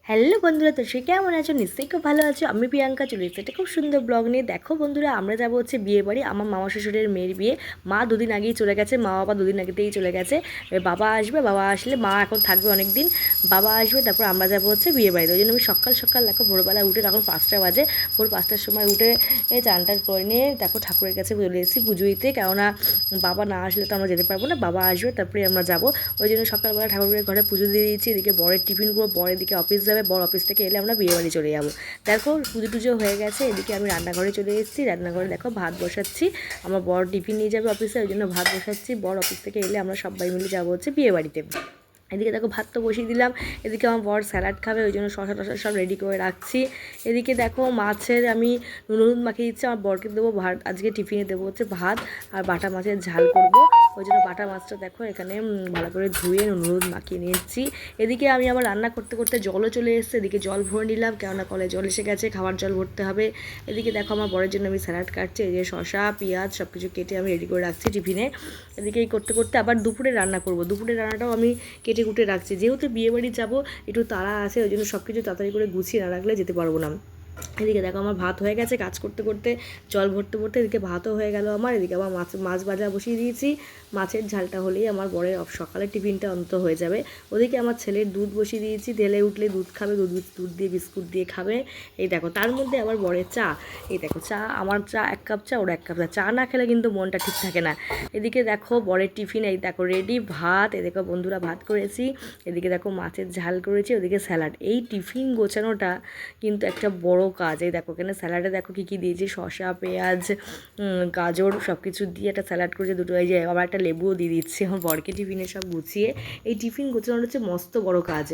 Hello বন্ধুরা, তো সে কেমন আছো? নিশ্চয়ই খুব ভালো আছো। আমি প্রিয়াঙ্কা চলে এসেছি একটা খুব সুন্দর ব্লগ নিয়ে। দেখো বন্ধুরা, আমরা যাবো হচ্ছে বিয়ে বাড়ি, আমার মামা শ্বশুরের মেয়ের বিয়ে। মা দুদিন আগেই চলে গেছে, মা বাবা দুদিন আগেতেই চলে গেছে। বাবা আসবে, বাবা আসলে মা এখন থাকবে অনেক দিন, বাবা আসবে, তারপর আমরা যাবো হচ্ছে বিয়ে বাড়িতে। ওই জন্য আমি সকাল সকাল দেখো ভোরবেলা উঠে, তখন 5টা বাজে, ভোর 5টার সময় উঠে চান টান করে নিয়ে দেখো ঠাকুরের কাছে চলে এসেছি পুজো দিতে। কেননা বাবা না আসলে তো আমরা যেতে পারবো না, বাবা আসবে তারপরে আমরা যাবো। ওই জন্য সকালবেলা ঠাকুরের ঘরে পুজো দিয়ে দিয়েছি। এদিকে বরের টিফিনগুলো, বর এদিকে অফিস যাবে, বর অফিস থেকে এলে আমরা বিয়ে বাড়ি চলে যাবো। দেখো পুজো টুজো হয়ে গেছে, এদিকে আমি রান্নাঘরে চলে এসেছি। রান্নাঘরে দেখো ভাত বসাচ্ছি, আমার বর টিফিন নিয়ে যাবে অফিসে, ওই জন্য ভাত বসাচ্ছি। বর অফিস থেকে এলে আমরা সবাই মিলে যাবো হচ্ছে বিয়ে বাড়িতে। এদিকে দেখো ভাত তো বসিয়ে দিলাম, এদিকে আমার বর স্যালাড খাবে, ওই জন্য শশা টশা সব রেডি করে রাখছি। এদিকে দেখো মাছের আমি নুন হলুদ মাখিয়ে দিচ্ছি, আমার বরকে দেবো ভাত, আজকে টিফিনে দেবো হচ্ছে ভাত আর বাটা মাছের ঝাল করব। ওই জন্য বাটা মাছটা দেখো এখানে ভালো করে ধুয়ে নুন হলুদ মাখিয়ে নিচ্ছি। এদিকে আমি আবার রান্না করতে করতে জলও চলে এসেছে, এদিকে জল ভরে নিলাম, কেননা কলে জল এসে গেছে, খাওয়ার জল ভরতে হবে। এদিকে দেখো আমার বরের জন্য আমি স্যালাড কাটছি, এই যে শশা পেঁয়াজ সব কিছু কেটে আমি রেডি করে রাখছি টিফিনে। এদিকে এই করতে করতে আবার দুপুরে রান্না করব, দুপুরের রান্নাটাও আমি কেটে কুটে রাখছি, যেহেতু বিয়েবাড়ি যাবো একটু তাড়া আছে, ওই জন্য সব কিছু তাড়াতাড়ি করে গুছিয়ে না রাখলে যেতে পারবো না। এদিকে দেখো আমার ভাত হয়ে গেছে, কাজ করতে করতে জল ভরতে ভরতে এদিকে ভাতও হয়ে গেল আমার। এদিকে আবার মাছ ভাজা বসিয়ে দিয়েছি, মাছের ঝালটা হলেই আমার বরের সকালের টিফিনটা অন্তত হয়ে যাবে। ওদিকে আমার ছেলের দুধ বসিয়ে দিয়েছি, ঢেলে উঠলে দুধ খাবে, দুধ দিয়ে বিস্কুট দিয়ে খাবে। এই দেখো তার মধ্যে আবার বরের চা, এই দেখো চা, আমার চা 1 কাপ চা, ওর 1 কাপ চা। চা না খেলে কিন্তু মনটা ঠিক থাকে না। এদিকে দেখো বরের টিফিন, এই দেখো রেডি ভাত, এই দেখো বন্ধুরা ভাত করেছি, এদিকে দেখো মাছের ঝাল করেছি, ওদিকে স্যালাড। এই টিফিন গোছানোটা কিন্তু একটা বড় কাজ। এই দেখো এখানে স্যালাডে দেখো কী কী দিয়েছি, শসা পেঁয়াজ গাজর সব কিছু দিয়ে একটা স্যালাড করেছে, দুটো এই যে আবার একটা লেবুও দিয়ে দিচ্ছি আমার বরকে টিফিনে সব গুছিয়ে। এই টিফিন গোছানোটা হচ্ছে মস্ত বড় কাজ।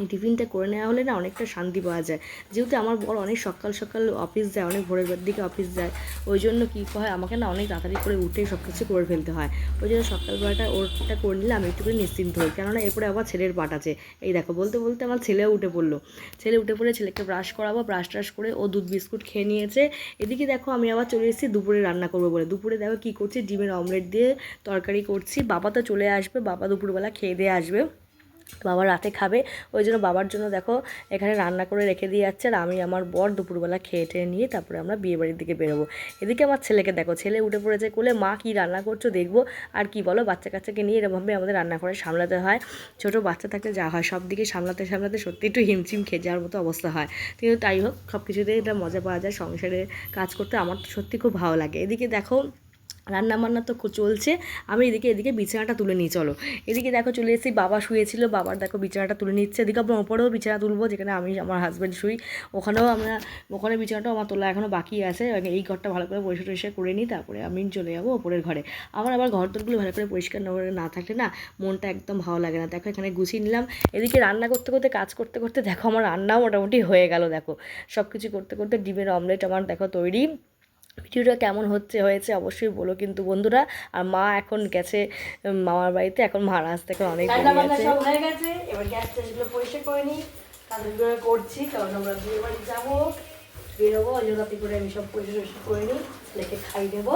এই টিফিনটা করে নেওয়া হলে না অনেকটা শান্তি পাওয়া যায়, যেহেতু আমার বর অনেক সকাল সকাল অফিস যায়, অনেক ভোরের দিকে অফিস যায়। ওই জন্য কী হয়, আমাকে না অনেক তাড়াতাড়ি করে উঠে সব কিছু করে ফেলতে হয়। ওই জন্য সকালবেলাটা ওরটা করে নিলে আমি একটু করে নিশ্চিন্ত হই, কেননা এরপরে আবার ছেলের পাঠ আছে। এই দেখো বলতে বলতে আমার ছেলেও উঠে পড়লো, ছেলে উঠে পড়ে ছেলেকে ব্রাশ করাবো, ব্রাশ ট্রাশ করে ও দুধ বিস্কুট খেয়ে নিয়েছে। এদিকে দেখো আমি আবার চলে এসেছি দুপুরে রান্না করবো বলে। দুপুরে দেখো কী করছি, ডিমের অমলেট দিয়ে তরকারি করছি। বাবা তো চলে আসবে, বাবা দুপুরবেলা খেয়ে দিয়ে আসবে, বাবা রাতে খাবে। ওই জন্য বাবার জন্য দেখো এখানে রান্না করে রেখে দিয়ে যাচ্ছে, আর আমি আমার বর দুপুরবেলা খেয়ে টেয়ে নিয়ে তারপরে আমরা বিয়ে বাড়ির দিকে বেরোবো। এদিকে আমার ছেলেকে দেখো, ছেলে উঠে পড়েছে কোলে, মা কী রান্না করছো দেখবো। আর কি বলো, বাচ্চা কাচ্চাকে নিয়ে এরকমভাবে আমাদের রান্না করে সামলাতে হয়। ছোটো বাচ্চা থাকলে যা হয়, সব দিকে সামলাতে সামলাতে সত্যি একটু হিমচিম খেয়ে যাওয়ার মতো অবস্থা হয়। কিন্তু তাই হোক, সব কিছুতেই এটা মজা পাওয়া যায়, সংসারে কাজ করতে আমার তো সত্যি খুব ভালো লাগে। এদিকে দেখো রান্না বান্না তো চলছে, আমি এদিকে বিছানাটা তুলে নিই, চলো। এদিকে দেখো চলে এসেছি, বাবা শুয়েছিল, বাবার দেখো বিছানাটা তুলে নিচ্ছে। এদিকে আপনার ওপরেও বিছানা তুলবো, যেখানে আমি আমার হাজব্যান্ড শুই, ওখানে বিছানাটাও আমার তোলা এখনও বাকি আছে। এই ঘরটা ভালো করে পরিষ্কার টরিষ্কার করে নিই, তারপরে আমি চলে যাবো ওপরের ঘরে। আমার আবার ঘর দরগুলো ভালো করে পরিষ্কার না থাকলে না মনটা একদম ভালো লাগে না। দেখো এখানে গুছিয়ে নিলাম। এদিকে রান্না করতে করতে কাজ করতে করতে দেখো আমার রান্নাও মোটামুটি হয়ে গেল। দেখো সব কিছু করতে করতে ডিমের অমলেট আমার দেখো তৈরি। ভিডিওটা কেমন হয়েছে অবশ্যই বলো কিন্তু বন্ধুরা। আর মা এখন গেছে মামার বাড়িতে, এখন মা আসতে এখন অনেক সব হয়ে গেছে। এবার গ্যাস ট্যাসগুলো পরিষ্কার করে নিই, কাজগুলো করছি, কারণ আমরা বিয়ে বাড়ি যাবো, বেরোবো, ওই জন্য করে আমি সব পরিষ্কার করে নিই, ছেলেকে খাই দেবো।